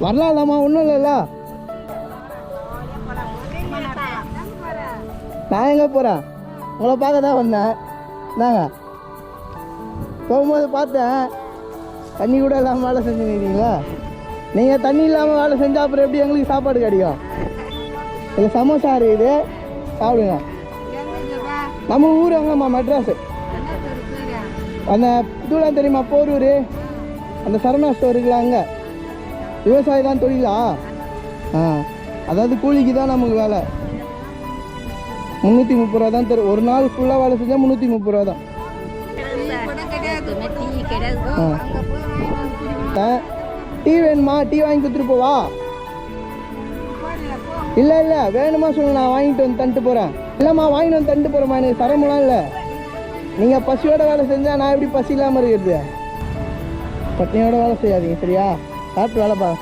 வரலாம் இல்லாமா ஒன்றும் இல்லைல்ல. நான் எங்கே போகிறேன்? உங்களை பார்க்க தான் வந்தேன். என்னங்க போகும்போது பார்த்தேன் தண்ணி கூட இல்லாமல் வேலை செஞ்சுருக்கீங்களா? நீங்கள் தண்ணி இல்லாமல் வேலை செஞ்சால் அப்புறம் எப்படி எங்களுக்கு சாப்பாடு கிடைக்கும்? இல்லை சமோசா இருக்குது, சாப்பிடுங்க. நம்ம ஊர் எங்கம்மா? மெட்ராஸு. அந்த இதுலாம் தெரியுமா? போரூர் அந்த சரவணா ஸ்டோர் இருக்குல்ல, அங்கே விவசாயி தான் தொழிலா? அதாவது கூலிக்கு தான் நமக்கு வேலை. 330 ரூபா தான் தரும். ஒரு நாள் ஃபுல்லாக வேலை செஞ்சால் 330 ரூபா தான். டீ வேணுமா? டீ வாங்கி கொடுத்துட்டு போவா? இல்லை இல்லை வேணுமா சொல்லு, நான் வாங்கிட்டு வந்து தந்துட்டு போகிறேன். இல்லைம்மா வாங்கிட்டு வந்து தந்துட்டு போகிறேம்மா, எனக்கு தரமெல்லாம் இல்லை. நீங்கள் பசியோட வேலை செஞ்சால் நான் எப்படி பசி இல்லாமல் இருக்கிறது? பட்டினியோட வேலை செய்யாதீங்க சரியா? சாப்பிட்டு வேலை பாருங்க.